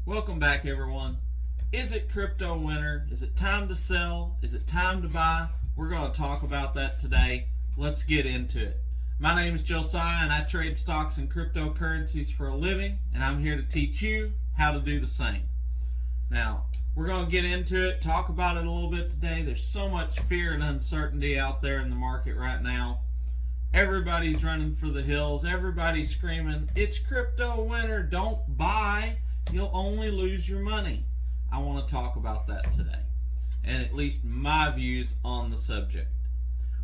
Welcome back, everyone. Is it crypto winter? Is it time to sell? Is it time to buy? We're going to talk about that today. Let's get into it. My name is Josiah, and I trade stocks and cryptocurrencies for a living, and I'm here to teach you how to do the same. Now, we're going to get into it, talk about it a little bit today. There's so much fear and uncertainty out there in the market right now. Everybody's running for the hills. Everybody's screaming, it's crypto winter, don't buy. You'll only lose your money. I want to talk about that today, and at least my views on the subject.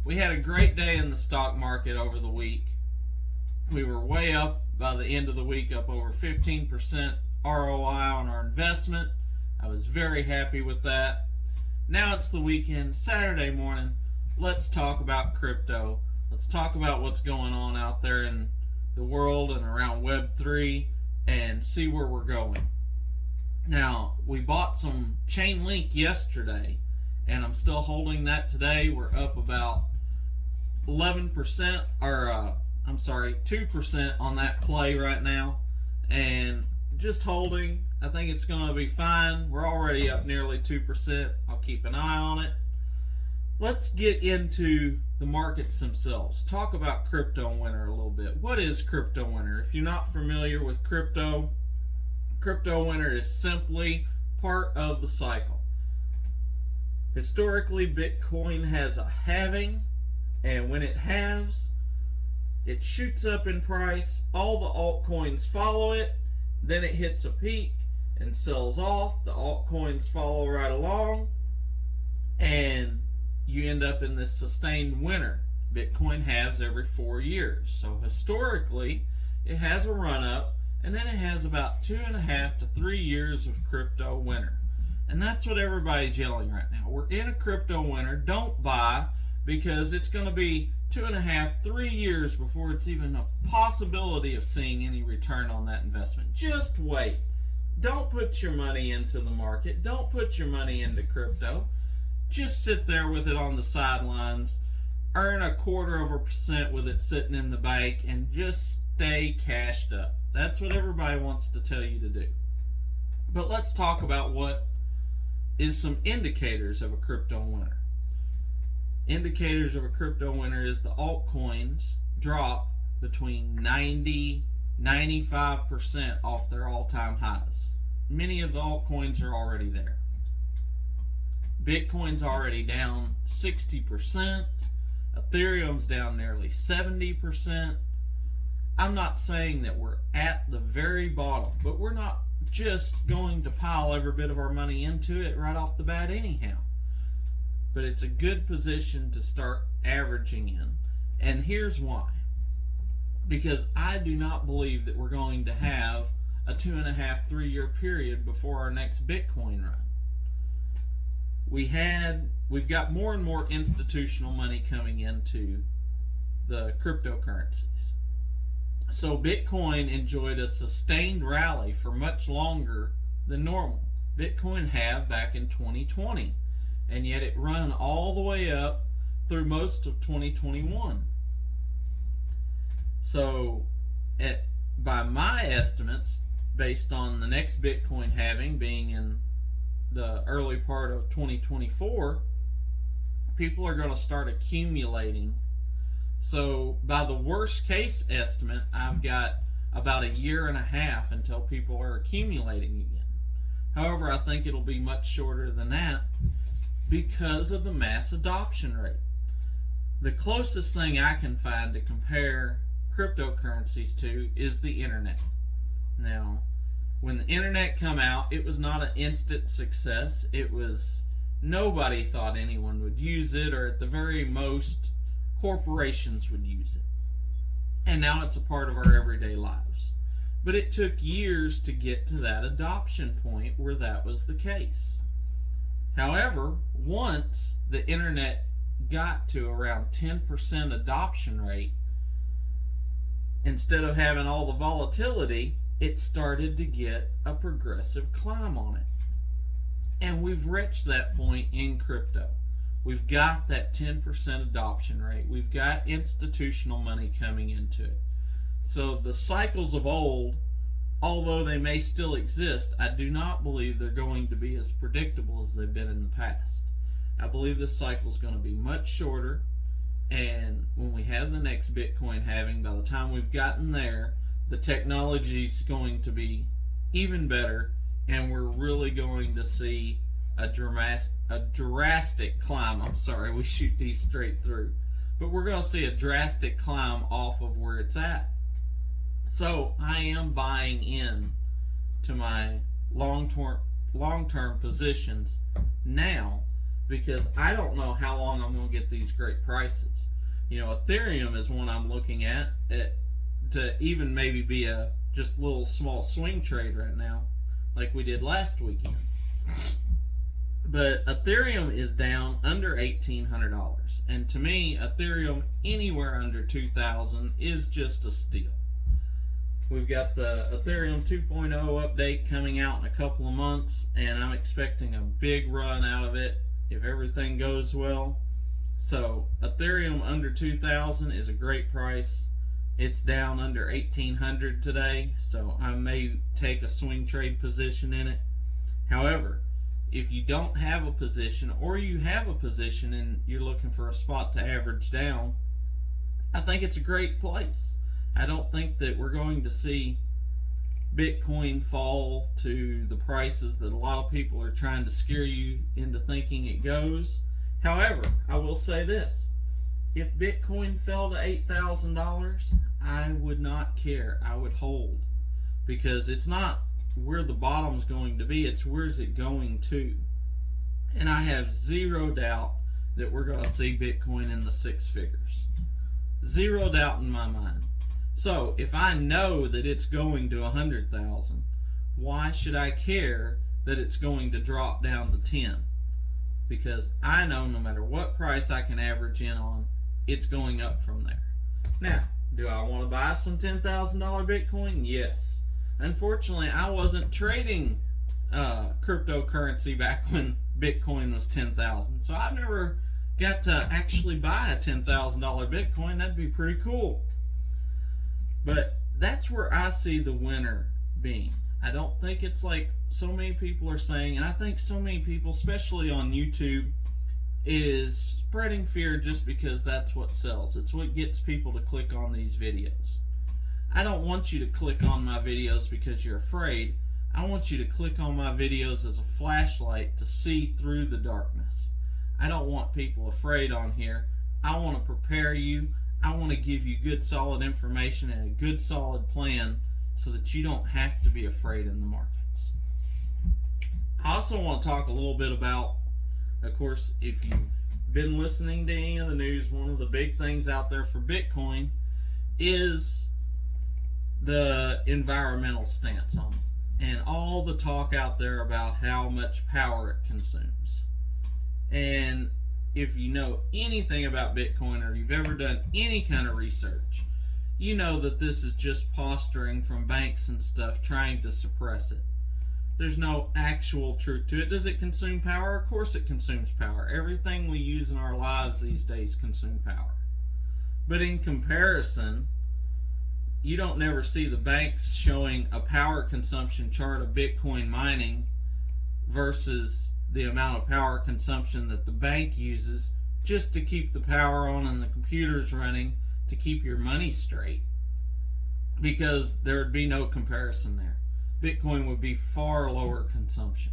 We had a great day in the stock market over the week. We were way up by the end of the week, up over 15% ROI on our investment. I was very happy with that. Now it's the weekend, Saturday morning. Let's talk about crypto. Let's talk about what's going on out there in the world and around Web3 and see where we're going. Now, we bought some Chainlink yesterday, and I'm still holding that today. We're up about 11%, or 2% on that play right now, and just holding. I think it's going to be fine. We're already up nearly 2%. I'll keep an eye on it. Let's get into the markets themselves. Talk about crypto winter a little bit. What is crypto winter? If you're not familiar with crypto winter is simply part of the cycle. Historically, Bitcoin has a halving, and when it halves, it shoots up in price. All the altcoins follow it. Then it hits a peak and sells off. The altcoins follow right along, and you end up in this sustained winter. Bitcoin halves every 4 years. So historically, it has a run up, and then it has about 2.5 to 3 years of crypto winter. And that's what everybody's yelling right now. We're in a crypto winter. Don't buy, because it's going to be 2.5, 3 years before it's even a possibility of seeing any return on that investment. Just wait. Don't put your money into the market. Don't put your money into crypto. Just sit there with it on the sidelines, earn 0.25% with it sitting in the bank, and just stay cashed up. That's what everybody wants to tell you to do. But let's talk about what is some indicators of a crypto winter. Indicators of a crypto winter is the altcoins drop between 90-95% off their all-time highs. Many of the altcoins are already there. Bitcoin's already down 60%. Ethereum's down nearly 70%. I'm not saying that we're at the very bottom, but we're not just going to pile every bit of our money into it right off the bat anyhow. But it's a good position to start averaging in. And here's why. Because I do not believe that we're going to have a 2.5, 3 year period before our next Bitcoin run. We've got more and more institutional money coming into the cryptocurrencies. So Bitcoin enjoyed a sustained rally for much longer than normal. Bitcoin halved back in 2020, and yet it ran all the way up through most of 2021. So by my estimates, based on the next Bitcoin halving being in the early part of 2024, people are going to start accumulating. So by the worst case estimate, I've got about 1.5 years until people are accumulating again. However, I think it'll be much shorter than that because of the mass adoption rate. The closest thing I can find to compare cryptocurrencies to is the internet. Now, when the internet came out, it was not an instant success. Nobody thought anyone would use it, or at the very most, corporations would use it. And now it's a part of our everyday lives. But it took years to get to that adoption point where that was the case. However, once the internet got to around 10% adoption rate, instead of having all the volatility, it started to get a progressive climb on it. And we've reached that point in crypto. We've got that 10% adoption rate. We've got institutional money coming into it. So the cycles of old although they may still exist, I do not believe they're going to be as predictable as they've been in the past. I believe this cycle is going to be much shorter, and when we have the next Bitcoin halving, by the time we've gotten there, the technology is going to be even better, and we're really going to see a drastic climb. I'm sorry, we shoot these straight through. But we're going to see a drastic climb off of where it's at. So I am buying in to my long-term positions now, because I don't know how long I'm going to get these great prices. Ethereum is one I'm looking at to even maybe be a just little small swing trade right now, like we did last weekend. But Ethereum is down under $1,800, and to me, Ethereum anywhere under $2,000 is just a steal. We've got the Ethereum 2.0 update coming out in a couple of months, and I'm expecting a big run out of it if everything goes well. So Ethereum under 2,000 is a great price. It's down under 1,800 today, so I may take a swing trade position in it. However, if you don't have a position, or you have a position and you're looking for a spot to average down, I think it's a great place. I don't think that we're going to see Bitcoin fall to the prices that a lot of people are trying to scare you into thinking it goes. However, I will say this. If Bitcoin fell to $8,000, I would not care. I would hold. Because it's not where the bottom's going to be, it's where's it going to. And I have zero doubt that we're going to see Bitcoin in the six figures. Zero doubt in my mind. So if I know that it's going to 100,000, why should I care that it's going to drop down to 10? Because I know no matter what price I can average in on, it's going up from there. Now, do I want to buy some $10,000 Bitcoin? Yes. Unfortunately, I wasn't trading cryptocurrency back when Bitcoin was 10,000. So I've never got to actually buy a $10,000 Bitcoin. That'd be pretty cool. But that's where I see the winner being. I don't think it's like so many people are saying, and I think so many people, especially on YouTube, is spreading fear just because that's what sells. It's what gets people to click on these videos. I don't want you to click on my videos because you're afraid. I want you to click on my videos as a flashlight to see through the darkness. I don't want people afraid on here. I want to prepare you. I want to give you good solid information and a good solid plan so that you don't have to be afraid in the markets. I also want to talk a little bit about, of course, if you've been listening to any of the news, one of the big things out there for Bitcoin is the environmental stance on it, and all the talk out there about how much power it consumes. And if you know anything about Bitcoin, or you've ever done any kind of research, you know that this is just posturing from banks and stuff trying to suppress it. There's no actual truth to it. Does it consume power? Of course it consumes power. Everything we use in our lives these days consume power. But in comparison, you don't never see the banks showing a power consumption chart of Bitcoin mining versus the amount of power consumption that the bank uses just to keep the power on and the computers running to keep your money straight. Because there would be no comparison there. Bitcoin would be far lower consumption.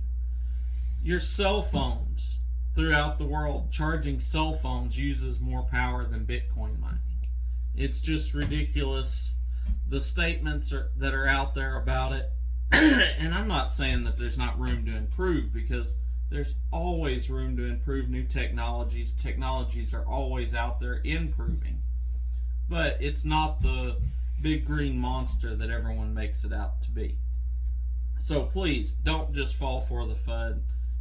Your cell phones throughout the world, charging cell phones uses more power than Bitcoin mining. It's just ridiculous. The statements that are out there about it, and I'm not saying that there's not room to improve, because there's always room to improve new technologies. Technologies are always out there improving. But it's not the big green monster that everyone makes it out to be. So please, don't just fall for the FUD.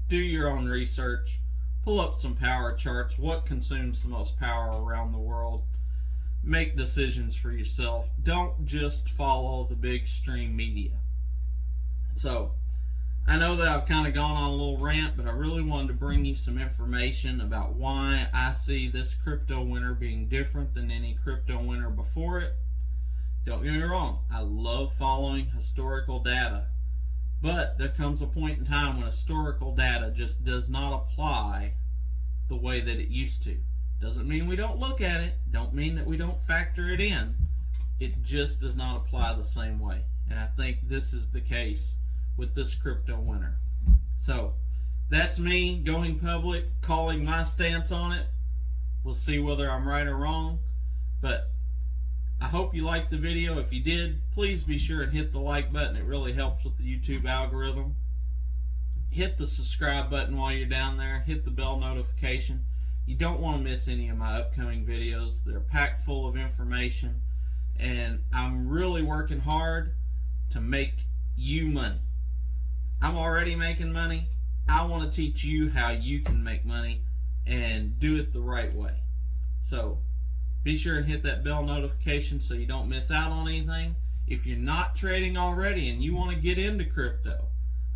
Do your own research. Pull up some power charts. What consumes the most power around the world? Make decisions for yourself. Don't just follow the big stream media. So, I know that I've kind of gone on a little rant, but I really wanted to bring you some information about why I see this crypto winter being different than any crypto winter before it. Don't get me wrong, I love following historical data. But there comes a point in time when historical data just does not apply the way that it used to. Doesn't mean we don't look at it, don't mean that we don't factor it in. It just does not apply the same way. And I think this is the case with this crypto winter. So that's me going public, calling my stance on it. We'll see whether I'm right or wrong. But I hope you liked the video. If you did, please be sure and hit the like button. It really helps with the YouTube algorithm. Hit the subscribe button while you're down there. Hit the bell notification. You don't want to miss any of my upcoming videos. They're packed full of information. And I'm really working hard to make you money. I'm already making money. I want to teach you how you can make money and do it the right way. So be sure and hit that bell notification so you don't miss out on anything. If you're not trading already and you want to get into crypto,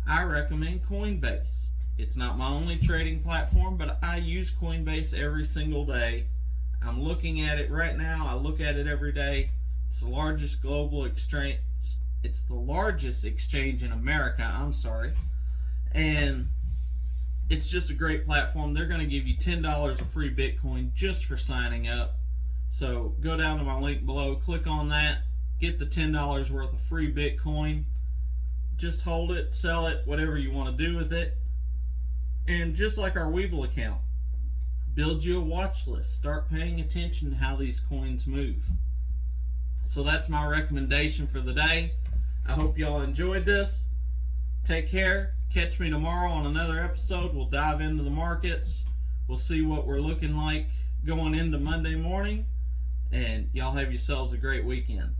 I recommend Coinbase. It's not my only trading platform, but I use Coinbase every single day. I'm looking at it right now. I look at it every day. It's the largest global exchange. It's the largest exchange in America, and it's just a great platform. They're going to give you $10 of free Bitcoin just for signing up. So go down to my link below, click on that, get the $10 worth of free Bitcoin. Just hold it, sell it, whatever you want to do with it. And just like our Webull account, build you a watch list. Start paying attention to how these coins move. So that's my recommendation for the day. I hope y'all enjoyed this. Take care. Catch me tomorrow on another episode. We'll dive into the markets. We'll see what we're looking like going into Monday morning. And y'all have yourselves a great weekend.